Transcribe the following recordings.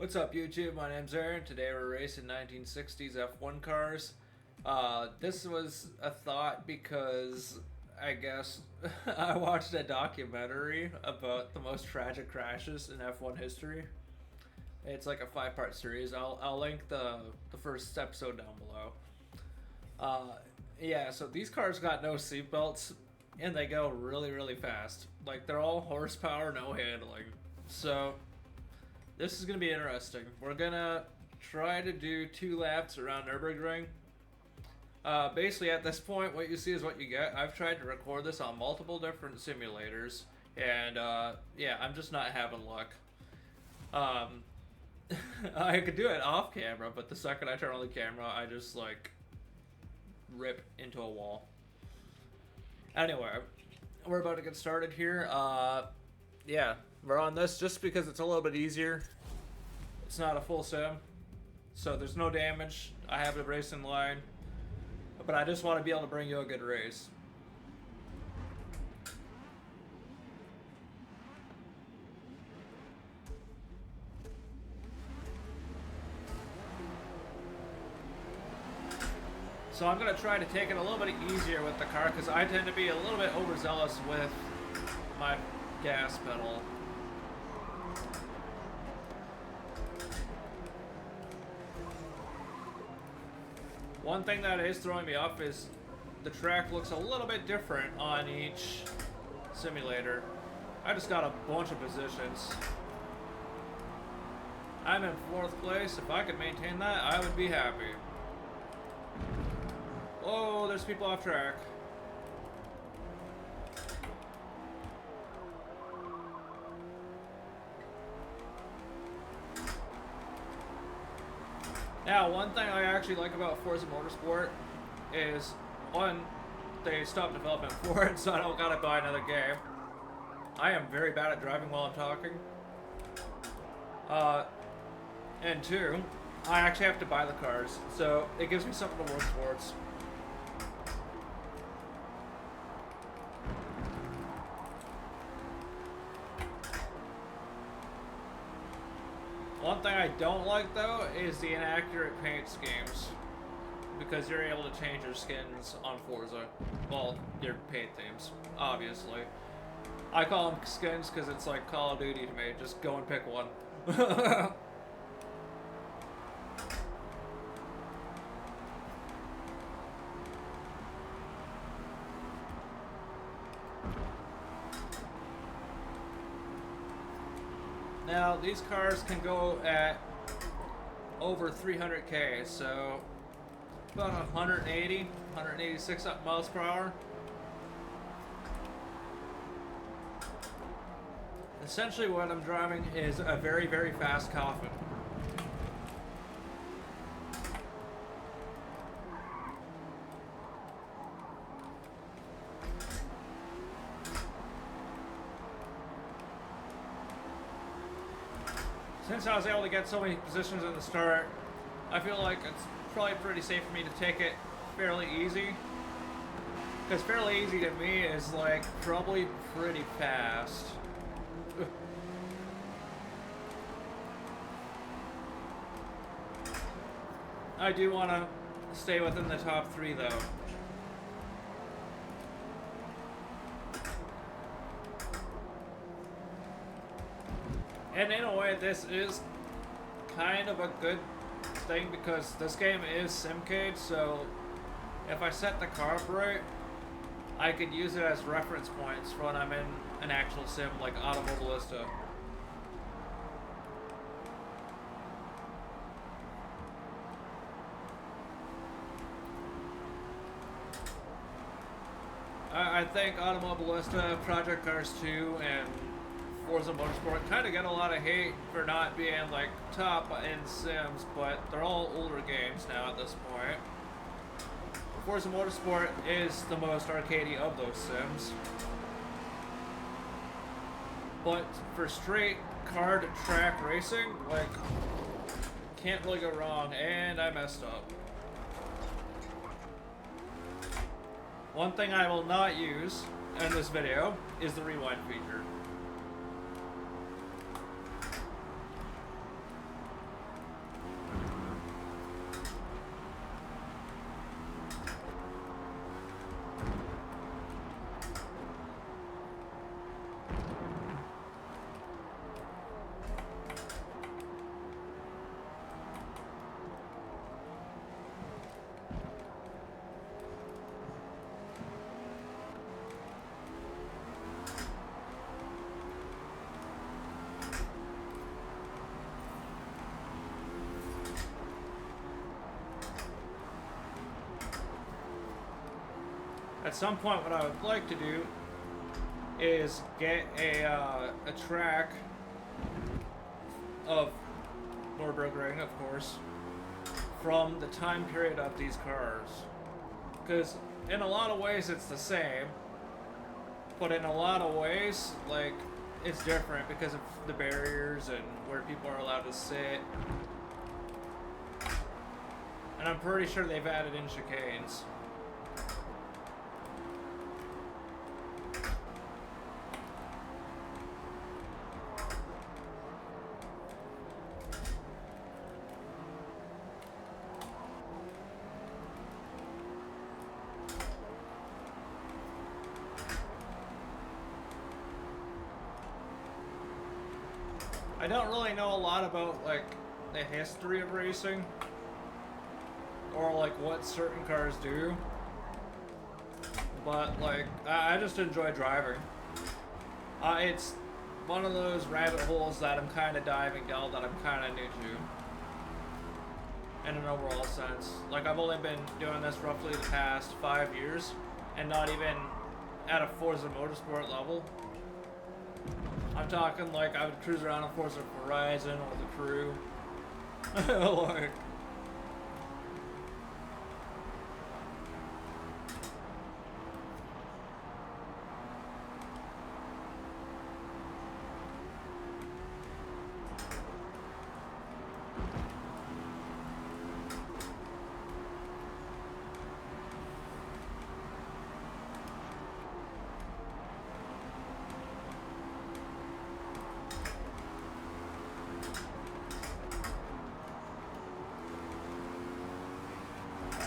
What's up, YouTube? My name's Aaron. Today we're racing 1960s F1 cars. This was a thought because I guess I watched a documentary about the most tragic crashes in F1 history. It's like a 5-part series. I'll link the first episode down below. Yeah, so these cars got no seatbelts and they go really, really fast. Like, they're all horsepower, no handling. So this is going to be interesting. We're going to try to do 2 laps around Nürburgring. Basically, at this point, what you see is what you get. I've tried to record this on multiple different simulators, and yeah, I'm just not having luck. I could do it off camera, but the second I turn on the camera, I just, like, rip into a wall. Anyway, we're about to get started here. Yeah, we're on this just because it's a little bit easier. It's not a full sim, so there's no damage. I have the racing line, but I just want to be able to bring you a good race. So I'm going to try to take it a little bit easier with the car because I tend to be a little bit overzealous with my gas pedal. One thing that is throwing me off is the track looks a little bit different on each simulator. I just got a bunch of positions. I'm in 4th place. If I could maintain that, I would be happy. Oh, there's people off track. Now, one thing I actually like about Forza Motorsport is, one, they stopped development for it, so I don't gotta buy another game. I am very bad at driving while I'm talking. And 2, I actually have to buy the cars, so it gives me something to work towards. One thing I don't like, though, is the inaccurate paint schemes. Because you're able to change your skins on Forza. Well, your paint themes, obviously. I call them skins because it's like Call of Duty to me. Just go and pick one. Now, these cars can go at over 300k, so about 180, 186 miles per hour. Essentially what I'm driving is a very, very fast coffin. Since I was able to get so many positions in the start, I feel like it's probably pretty safe for me to take it fairly easy. Because fairly easy to me is like probably pretty fast. I do want to stay within the top 3 though. And in a way, this is kind of a good thing because this game is SimCade, so if I set the car up right, I could use it as reference points for when I'm in an actual sim like Automobilista. I think Automobilista, Project Cars 2, and Forza Motorsport kind of get a lot of hate for not being like top in sims, but they're all older games now at this point. Forza Motorsport is the most arcadey of those sims, but for straight car to track racing, like, can't really go wrong. And I messed up. One thing I will not use in this video is the rewind feature. at some point, what I would like to do is get a track of Nürburgring, of course, from the time period of these cars. Because in a lot of ways it's the same, but in a lot of ways, like, it's different because of the barriers and where people are allowed to sit. And I'm pretty sure they've added in chicanes. I don't really know a lot about, like, the history of racing, or, like, what certain cars do, but, like, I just enjoy driving. It's one of those rabbit holes that I'm kind of diving down that I'm kind of new to, in an overall sense. Like, I've only been doing this roughly the past 5 years, and not even at a Forza Motorsport level. I'm talking like I would cruise around on Forza Horizon or the crew. Like,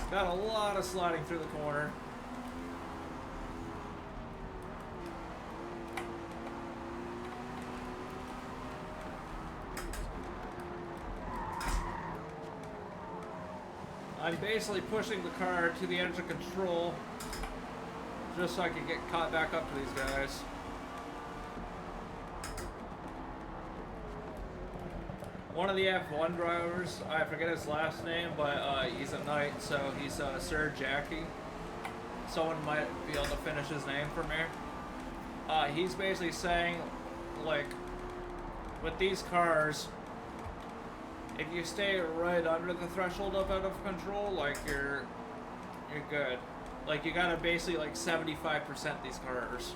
got a lot of sliding through the corner. I'm basically pushing the car to the edge of control just so I can get caught back up to these guys. One of the F1 drivers, I forget his last name, but he's a knight, so he's Sir Jackie. Someone might be able to finish his name for me. He's basically saying, like, with these cars, if you stay right under the threshold of out of control, like, you're good. Like, you gotta basically, like, 75% these cars.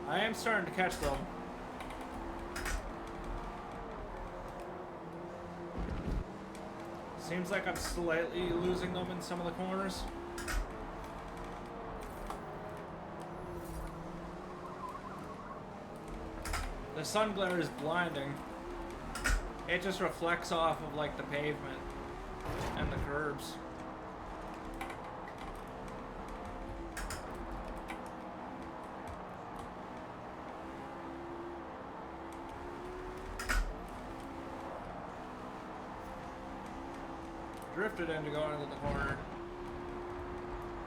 I am starting to catch them. Seems like I'm slightly losing them in some of the corners. The sun glare is blinding. It just reflects off of, like, the pavement and the curbs. Drifted into going into the corner.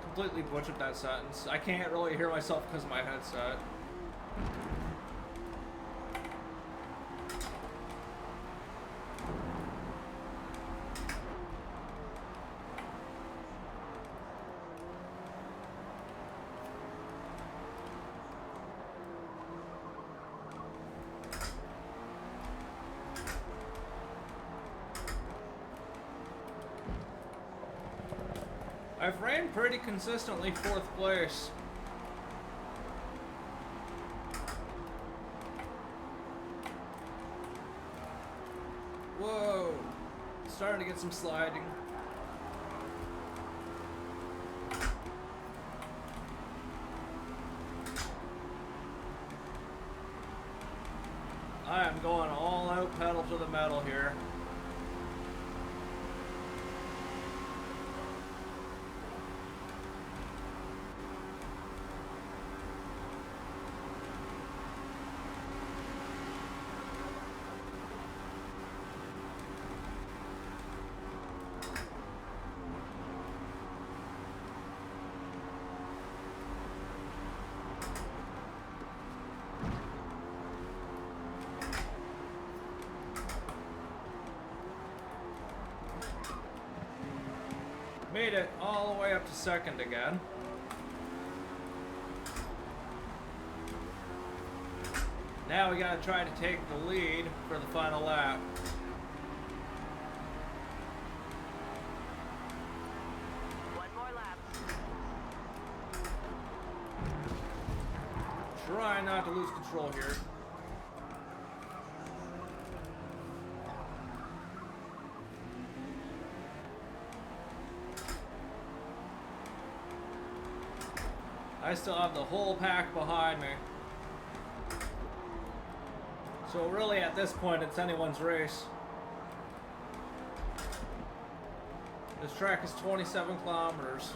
Completely butchered that sentence. I can't really hear myself because of my headset. I've ran pretty consistently 4th place. Whoa, starting to get some sliding. I am going all out pedal to the metal here. Made it all the way up to second again. Now we gotta try to take the lead for the final lap. One more lap. Try not to lose control here. I still have the whole pack behind me. So really at this point it's anyone's race. This track is 27 kilometers.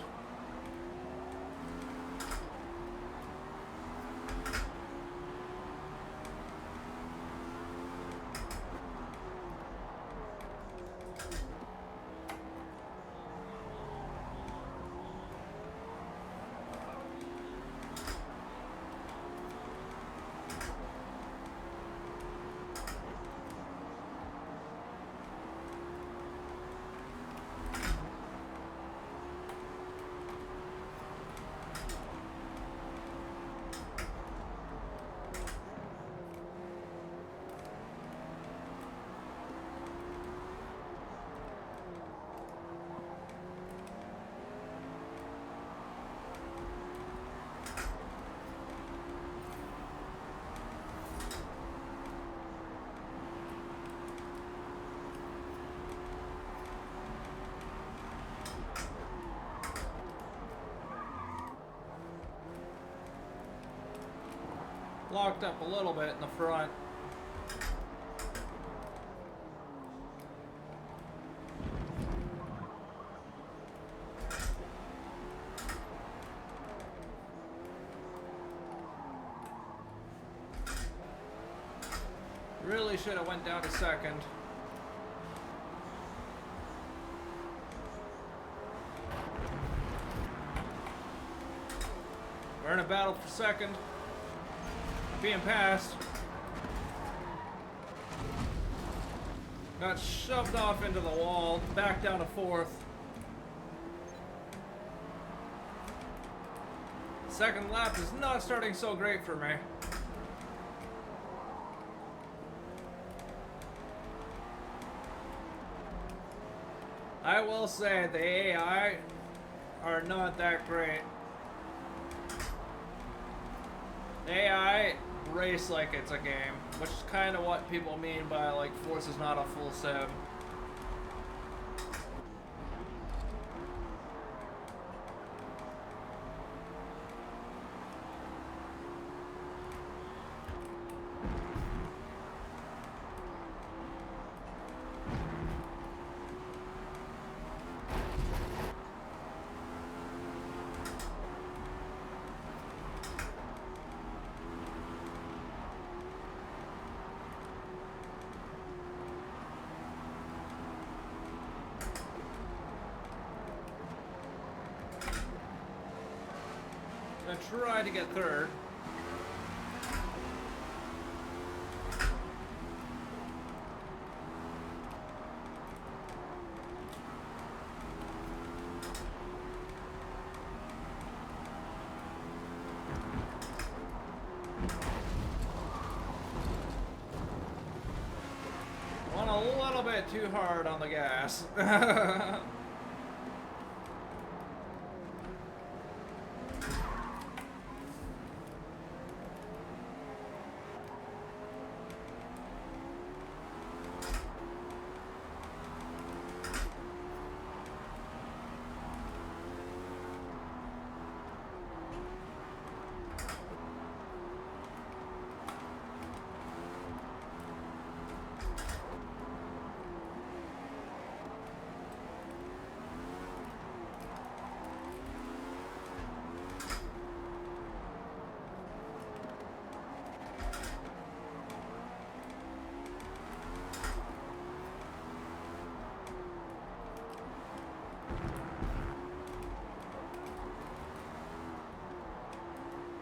Locked up a little bit in the front. Really should have went down to second. We're in a battle for second. Being passed. Got shoved off into the wall, back down to fourth. Second lap is not starting so great for me. I will say the AI are not that great. The AI race like it's a game, which is kind of what people mean by like Forza's not a full sim. Gonna try to get third. Went a little bit too hard on the gas.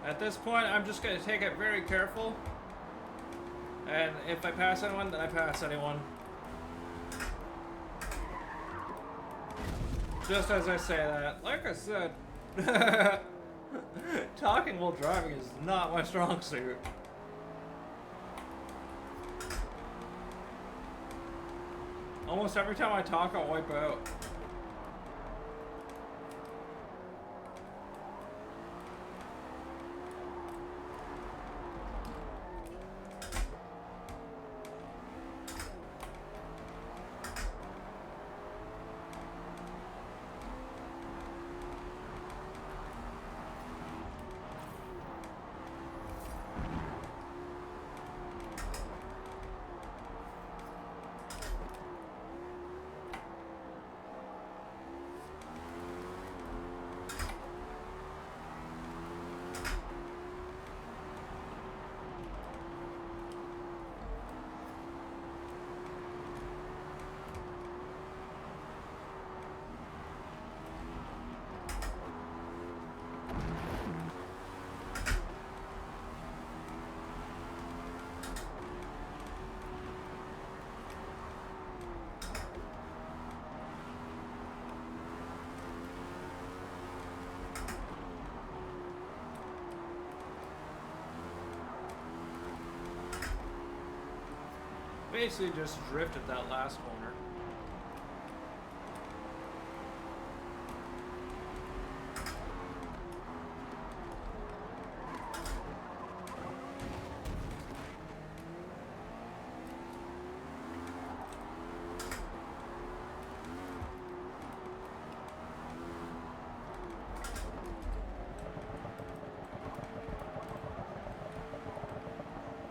At this point, I'm just going to take it very careful. And if I pass anyone, then I pass anyone. Just as I say that, like I said, talking while driving is not my strong suit. Almost every time I talk, I'll wipe out. Basically just drifted that last corner.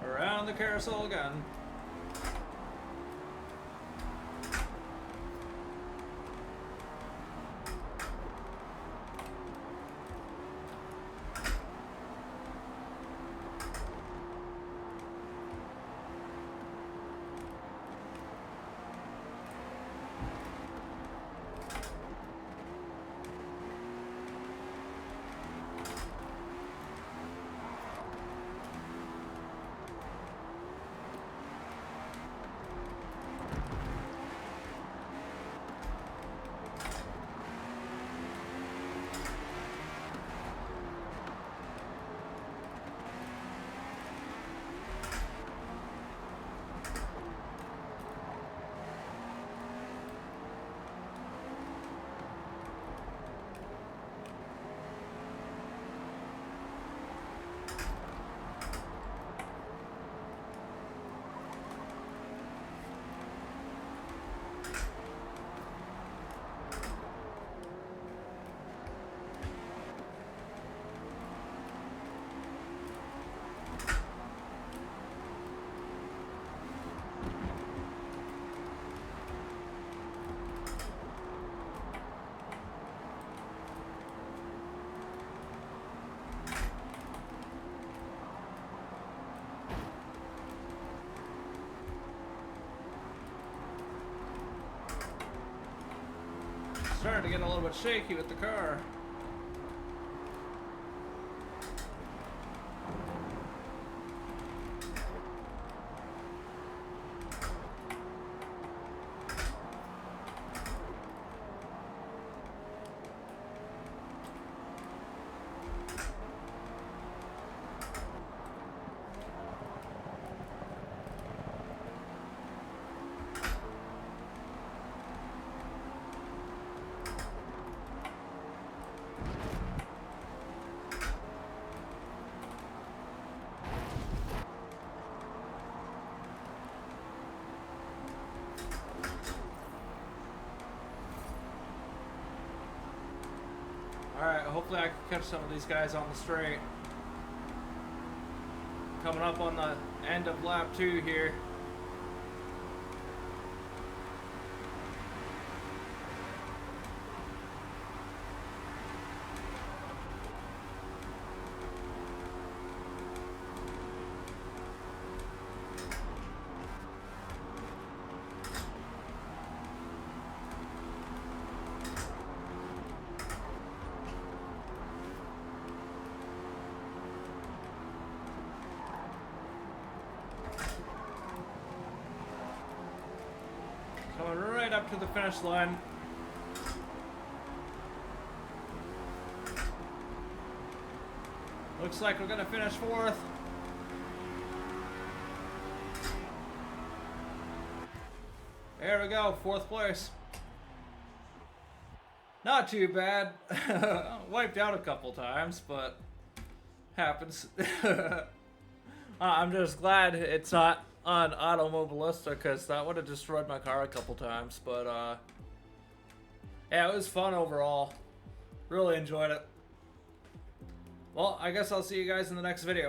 Around the carousel again. Starting to get a little bit shaky with the car. Alright, hopefully I can catch some of these guys on the straight. Coming up on the end of lap 2 here. Coming right up to the finish line. Looks like we're gonna finish 4th. There we go, 4th place. Not too bad. Wiped out a couple times, but happens. I'm just glad it's not on Automobilista, because that would have destroyed my car a couple times. But yeah, it was fun overall. Really enjoyed it. Well, I guess I'll see you guys in the next video.